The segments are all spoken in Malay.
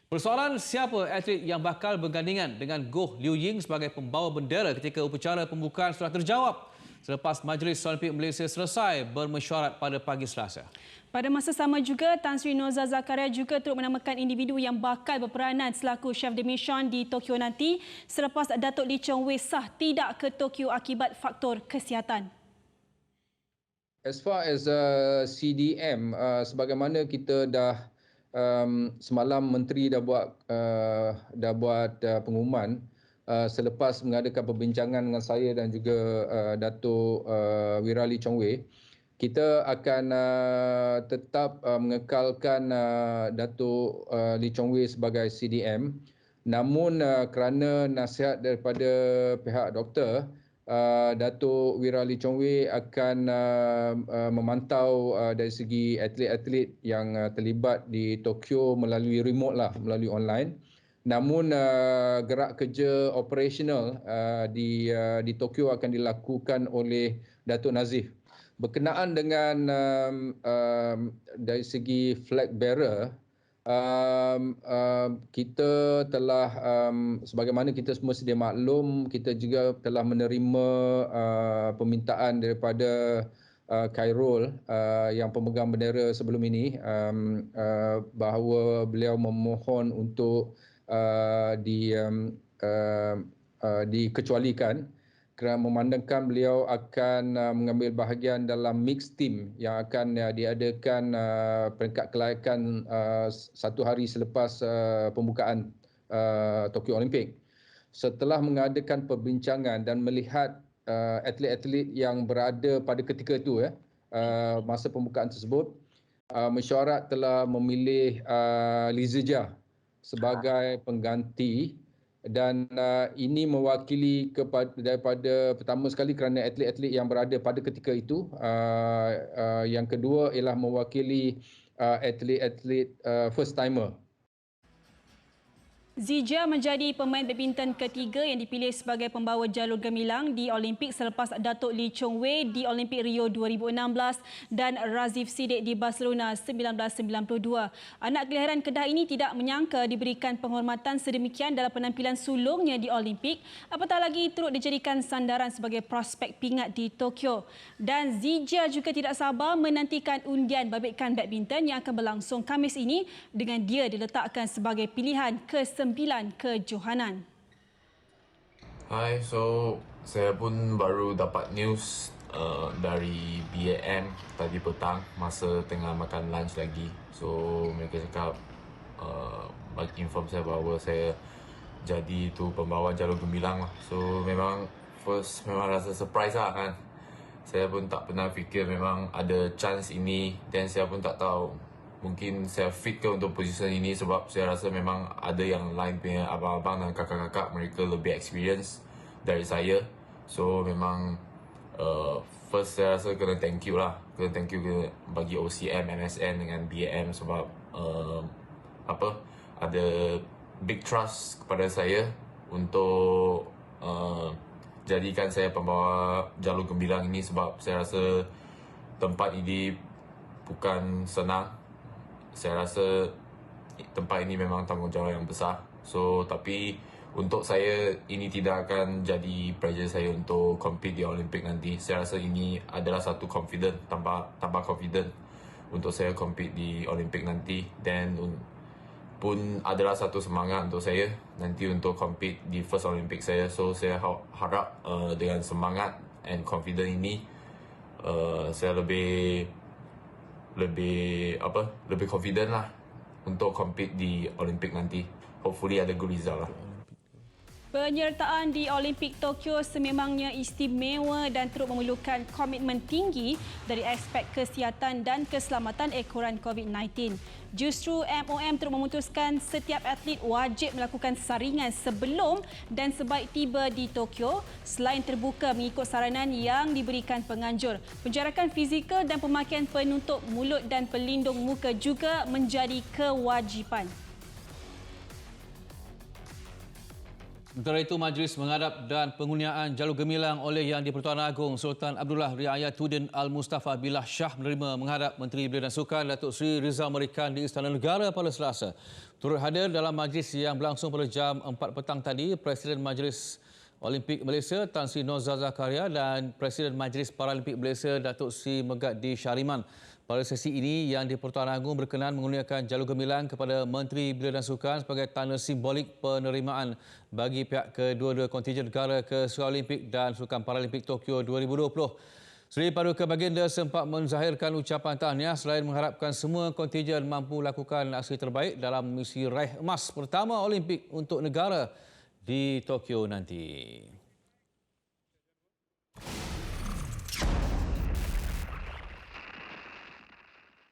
Persoalan siapa atlet yang bakal bergandingan dengan Goh Liu Ying sebagai pembawa bendera ketika upacara pembukaan sudah terjawab selepas Majlis Olimpik Malaysia selesai bermesyuarat pada pagi Selasa. Pada masa sama juga, Tan Sri Noza Zakaria juga turut menamakan individu yang bakal berperanan selaku chef de mission di Tokyo nanti selepas Datuk Lee Chong Wei sah tidak ke Tokyo akibat faktor kesihatan. As far as CDM, sebagaimana kita dah semalam Menteri dah buat pengumuman selepas mengadakan perbincangan dengan saya dan juga Datuk Wira Lee Chong Wei, kita akan tetap mengekalkan Datuk Lee Chong Wei sebagai CDM. Namun kerana nasihat daripada pihak doktor, Datuk Wira Lee Chong Wei akan memantau dari segi atlet-atlet yang terlibat di Tokyo melalui remote lah, melalui online. Namun gerak kerja operasional di Tokyo akan dilakukan oleh Datuk Nazif. Berkenaan dengan dari segi flag bearer, kita telah sebagaimana kita semua sedia maklum, kita juga telah menerima permintaan daripada Khairul yang pemegang bendera sebelum ini, bahawa beliau memohon untuk dikecualikan kerana memandangkan beliau akan mengambil bahagian dalam mixed team yang akan diadakan peringkat kelayakan satu hari selepas pembukaan Tokyo Olimpik. Setelah mengadakan perbincangan dan melihat atlet-atlet yang berada pada ketika itu masa pembukaan tersebut, mesyuarat telah memilih Lee Zijia sebagai pengganti. Dan ini mewakili daripada pertama sekali kerana atlet-atlet yang berada pada ketika itu. Yang kedua ialah mewakili atlet-atlet first timer. Zijia menjadi pemain badminton ketiga yang dipilih sebagai pembawa jalur gemilang di Olimpik selepas Datuk Lee Chong Wei di Olimpik Rio 2016 dan Razif Sidik di Barcelona 1992. Anak kelahiran Kedah ini tidak menyangka diberikan penghormatan sedemikian dalam penampilan sulungnya di Olimpik, apatah lagi turut dijadikan sandaran sebagai prospek pingat di Tokyo. Dan Zijia juga tidak sabar menantikan undian babitkan badminton yang akan berlangsung Khamis ini dengan dia diletakkan sebagai pilihan ke-9 kejohanan. Hai, so saya pun baru dapat news dari BAM tadi petang masa tengah makan lunch lagi. So mereka cakap inform saya bahawa saya jadi tu pembawa jalur gemilang lah. So memang rasa surprise lah kan. Saya pun tak pernah fikir memang ada chance ini, dan saya pun tak tahu mungkin saya fit ke untuk posisi ini, sebab saya rasa memang ada yang lain punya abang-abang dan kakak-kakak, mereka lebih experience dari saya. So memang first saya rasa kena thank you lah. Kena thank you bagi OCM, MSN dengan BAM sebab ada big trust kepada saya untuk jadikan saya pembawa jalur gemilang ini, sebab saya rasa tempat ini bukan senang. Saya rasa tempat ini memang tanggungjawab yang besar. So tapi untuk saya ini tidak akan jadi pressure saya untuk compete di Olimpik nanti. Saya rasa ini adalah satu confident, tambah confident untuk saya compete di Olimpik nanti, dan pun adalah satu semangat untuk saya nanti untuk compete di first Olympic saya. So saya harap dengan semangat and confident ini saya lebih confident lah untuk compete di Olimpik nanti. Hopefully ada good result lah. Penyertaan di Olimpik Tokyo sememangnya istimewa dan turut memerlukan komitmen tinggi dari aspek kesihatan dan keselamatan ekoran COVID-19. Justru MOM turut memutuskan setiap atlet wajib melakukan saringan sebelum dan sebaik tiba di Tokyo, selain terbuka mengikut saranan yang diberikan penganjur. Penjarakan fizikal dan pemakaian penutup mulut dan pelindung muka juga menjadi kewajipan. Sementara itu, Majlis menghadap dan pengurniaan jalur gemilang oleh Yang di-Pertuan Agong Sultan Abdullah Riayatuddin Al-Mustafa Billah Shah menerima menghadap Menteri Belia dan Sukan Datuk Seri Rizal Merican di Istana Negara pada Selasa. Turut hadir dalam majlis yang berlangsung pada jam 4 petang tadi, Presiden Majlis Olimpik Malaysia Tan Sri Nozar Zakaria dan Presiden Majlis Paralimpik Malaysia Datuk Seri Megati Syariman. Pada sesi ini, Yang di-Pertuan Agong berkenan mengurniakan jalur gemilang kepada Menteri Belia dan Sukan sebagai tanda simbolik penerimaan bagi pihak kedua-dua kontingen negara ke Sukan Olimpik dan Sukan Paralimpik Tokyo 2020. Seri Paduka Baginda sempat menzahirkan ucapan tahniah selain mengharapkan semua kontingen mampu lakukan aksi terbaik dalam misi raih emas pertama Olimpik untuk negara di Tokyo nanti.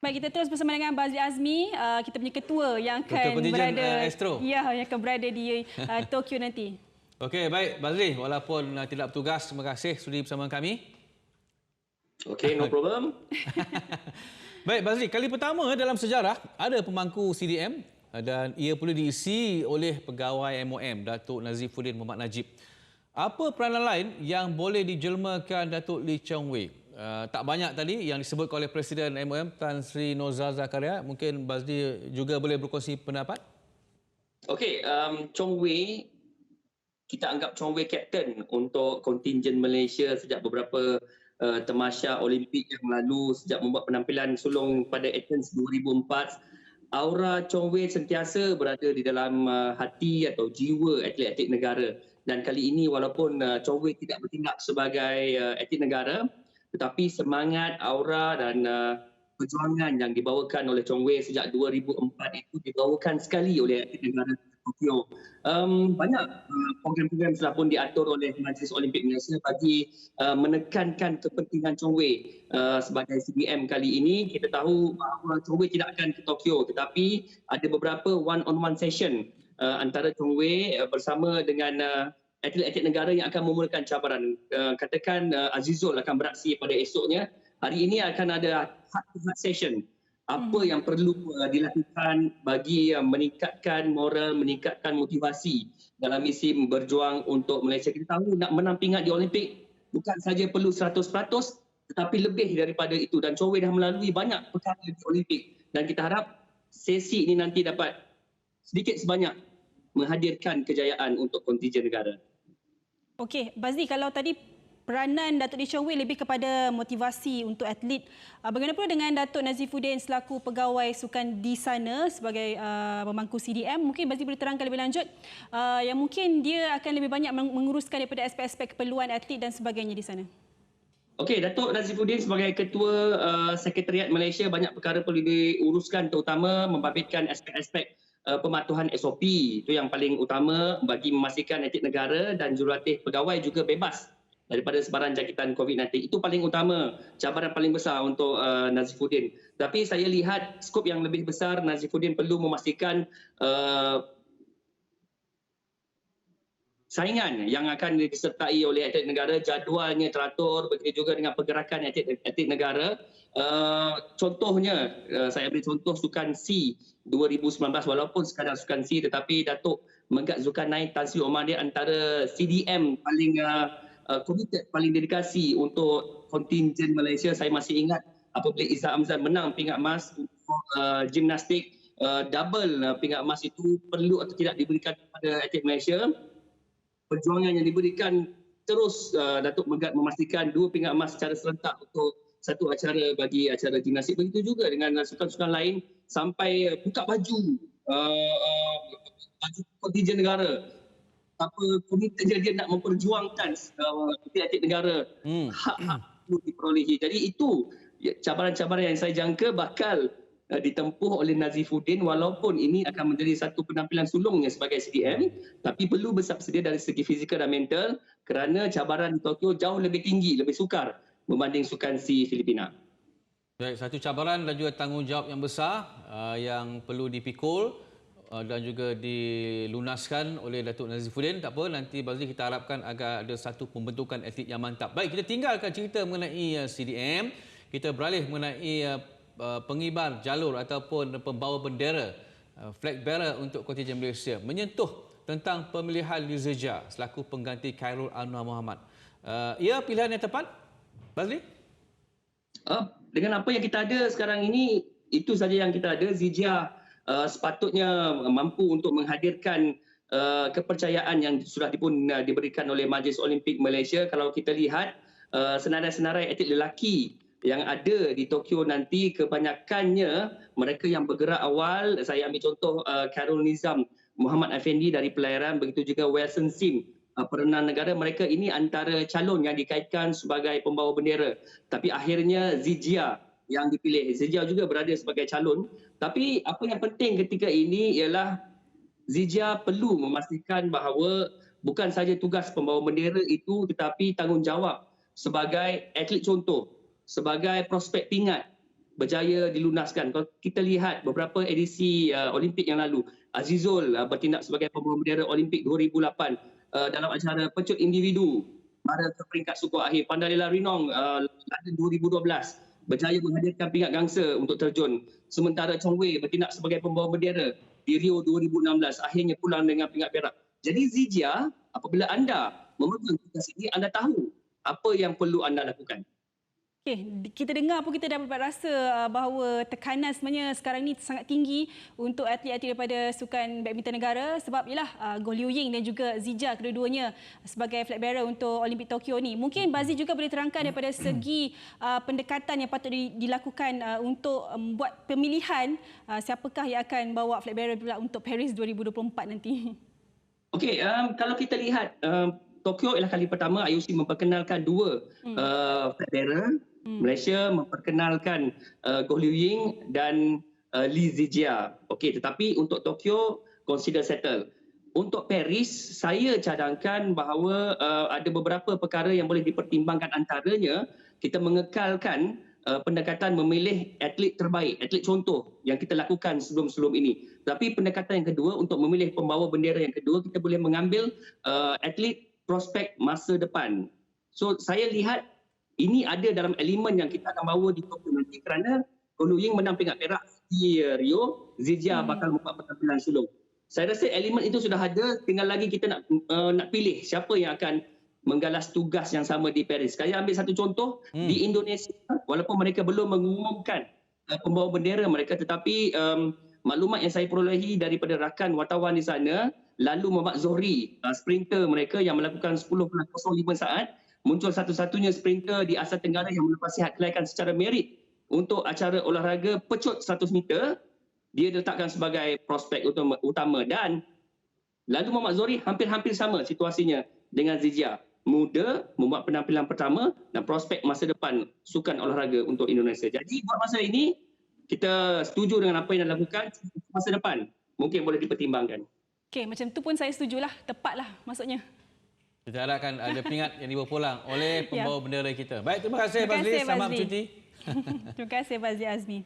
Baik, kita terus bersama dengan Bazli Azmi, kita punya ketua yang akan berada yang akan berada di Tokyo nanti. Okey, baik Bazli, walaupun tidak bertugas, terima kasih sudi bersama kami. Okey, no problem. Baik Bazli, kali pertama dalam sejarah ada pemangku CDM dan ia perlu diisi oleh pegawai MOM Datuk Nazifuddin Mohamed Najib. Apa peranan lain yang boleh dijelmakan Datuk Lee Chong Wei? Tak banyak tadi yang disebutkan oleh Presiden MOM Tan Sri Nozar Zakaria. Mungkin Bazli juga boleh berkongsi pendapat? Okey, Chong Wei, kita anggap Chong Wei kapten untuk kontingen Malaysia sejak beberapa temasya Olimpik yang lalu, sejak membuat penampilan sulung pada Athens 2004. Aura Chong Wei sentiasa berada di dalam hati atau jiwa atlet-atlet negara. Dan kali ini walaupun Chong Wei tidak bertindak sebagai atlet negara, tetapi semangat, aura dan perjuangan yang dibawakan oleh Chong Wei sejak 2004 itu dibawakan sekali oleh atlet negara Tokyo. Banyak program-program telah pun diatur oleh Majlis Olimpik Malaysia bagi menekankan kepentingan Chong Wei sebagai CDM kali ini. Kita tahu bahawa Chong Wei tidak akan ke Tokyo, tetapi ada beberapa one-on-one session antara Chong Wei bersama dengan atlet-atlet negara yang akan memulakan cabaran. Katakan Azizul akan beraksi pada esoknya. Hari ini akan ada heart-to-heart session. Apa yang perlu dilakukan bagi meningkatkan moral, meningkatkan motivasi dalam misi berjuang untuk Malaysia. Kita tahu nak menang pingat di Olimpik bukan saja perlu 100%, tetapi lebih daripada itu. Dan Chong Wei dah melalui banyak perkara di Olimpik. Dan kita harap sesi ini nanti dapat sedikit sebanyak menghadirkan kejayaan untuk kontingen negara. Okey, Bazli, kalau tadi peranan Datuk Lee Chong Wei lebih kepada motivasi untuk atlet, bagaimana pula dengan Datuk Nazifuddin selaku pegawai sukan di sana sebagai pemangku CDM? Mungkin Bazli boleh terangkan lebih lanjut yang mungkin dia akan lebih banyak menguruskan daripada aspek-aspek keperluan atlet dan sebagainya di sana. Okey, Datuk Nazifuddin sebagai Ketua Sekretariat Malaysia banyak perkara perlu diuruskan, terutama membabitkan aspek-aspek pematuhan SOP. Itu yang paling utama bagi memastikan atlet negara dan jurulatih pegawai juga bebas daripada sebaran jangkitan COVID-19. Itu paling utama, cabaran paling besar untuk Nazifuddin. Tapi saya lihat skop yang lebih besar, Nazifuddin perlu memastikan saingan yang akan disertai oleh atlet negara, jadualnya teratur, begitu juga dengan pergerakan atlet negara. Contohnya, saya beri contoh Sukan C 2019, walaupun sekadar Sukan C, tetapi Datuk Megat Zulkarnain Tan Sri Omar dia antara CDM paling committed, paling dedikasi untuk kontingen Malaysia. Saya masih ingat apabila Izzat Hamzan menang pingat emas untuk gimnastik, double pingat emas itu perlu atau tidak diberikan kepada atlet Malaysia. Perjuangan yang diberikan terus Datuk Megat memastikan 2 pingat emas secara serentak untuk satu acara bagi acara gimnastik. Begitu juga dengan sukan-sukan lain sampai buka baju kontingen negara. Apa komitmen dia nak memperjuangkan atlet negara, hak-hak perlu diperolehi. Jadi itu cabaran-cabaran yang saya jangka bakal ditempuh oleh Nazifuddin, walaupun ini akan menjadi satu penampilan sulungnya sebagai CDM, tapi perlu bersiap sedia dari segi fizikal dan mental kerana cabaran di Tokyo jauh lebih tinggi, lebih sukar berbanding Sukan C Filipina. Baik, satu cabaran dan juga tanggungjawab yang besar yang perlu dipikul dan juga dilunaskan oleh Datuk Nazifuddin. Tak apa, nanti Bazli kita harapkan agar ada satu pembentukan atlet yang mantap. Baik, kita tinggalkan cerita mengenai CDM, kita beralih mengenai pengibar jalur ataupun pembawa bendera, flag bearer untuk kontingen Malaysia. Menyentuh tentang pemilihan Lizia selaku pengganti Khairul Anwar Mohamad. Ia pilihan yang tepat, Bazli? Dengan apa yang kita ada sekarang ini, itu saja yang kita ada. Zizia sepatutnya mampu untuk menghadirkan kepercayaan yang sudah diberikan oleh Majlis Olimpik Malaysia. Kalau kita lihat senarai-senarai atlet lelaki yang ada di Tokyo nanti, kebanyakannya mereka yang bergerak awal. Saya ambil contoh Khairul Nizam Muhammad Effendi dari Pelayaran, begitu juga Wilson Sim perenang negara. Mereka ini antara calon yang dikaitkan sebagai pembawa bendera, tapi akhirnya Zizia yang dipilih. Zizia juga berada sebagai calon, tapi apa yang penting ketika ini ialah Zizia perlu memastikan bahawa bukan saja tugas pembawa bendera itu, tetapi tanggungjawab sebagai atlet contoh, sebagai prospek pingat berjaya dilunaskan. Kalau kita lihat beberapa edisi Olimpik yang lalu, Azizul bertindak sebagai pembawa bendera Olimpik 2008 dalam acara pecut individu pada peringkat suku akhir. Pandarila Rinong London 2012 berjaya menghadirkan pingat gangsa untuk terjun. Sementara Chong Wei bertindak sebagai pembawa bendera di Rio 2016, akhirnya pulang dengan pingat perak. Jadi Zizia, apabila anda memegang tugas ini, anda tahu apa yang perlu anda lakukan. Okey, kita dengar pun kita dapat rasa bahawa tekanan sebenarnya sekarang ni sangat tinggi untuk atlet-atlet daripada sukan badminton negara, sebab ialah Goh Liu Ying dan juga Zizia, kedua-duanya sebagai flag bearer untuk Olimpik Tokyo ni. Mungkin Bazli juga boleh terangkan daripada segi pendekatan yang patut dilakukan untuk buat pemilihan siapakah yang akan bawa flag bearer pula untuk Paris 2024 nanti. Okey, kalau kita lihat Tokyo ialah kali pertama IOC memperkenalkan dua flag bearer. Malaysia memperkenalkan Goh Liu Ying dan Li Zizia. Okey, tetapi untuk Tokyo consider settle. Untuk Paris, saya cadangkan bahawa ada beberapa perkara yang boleh dipertimbangkan, antaranya kita mengekalkan pendekatan memilih atlet terbaik, atlet contoh yang kita lakukan sebelum-sebelum ini. Tapi pendekatan yang kedua untuk memilih pembawa bendera yang kedua, kita boleh mengambil atlet prospek masa depan. So saya lihat ini ada dalam elemen yang kita akan bawa di Tokyo nanti, kerana Goh Liu Ying menang pingat perak di Rio, Zizia bakal membuat penampilan sulung. Saya rasa elemen itu sudah ada, tinggal lagi kita nak pilih siapa yang akan menggalas tugas yang sama di Paris. Saya ambil satu contoh di Indonesia, walaupun mereka belum mengumumkan pembawa bendera mereka, tetapi maklumat yang saya perolehi daripada rakan wartawan di sana, lalu Muhammad Zohri, sprinter mereka yang melakukan 10.05 saat, muncul satu-satunya sprinter di Asia Tenggara yang melepasi had kelayakan secara merit untuk acara olahraga pecut 100 meter. Dia diletakkan sebagai prospek utama, dan lalu Muhammad Zohri hampir-hampir sama situasinya dengan Zizia. Muda, membuat penampilan pertama dan prospek masa depan sukan olahraga untuk Indonesia. Jadi buat masa ini, kita setuju dengan apa yang dilakukan. Masa depan mungkin boleh dipertimbangkan. Okey, macam tu pun saya setujulah, tepatlah maksudnya. Kita harapkan ada pingat yang dibawa pulang oleh pembawa bendera kita. Baik, terima kasih Bazli. Selamat bercuti. Terima kasih Bazli Azmi.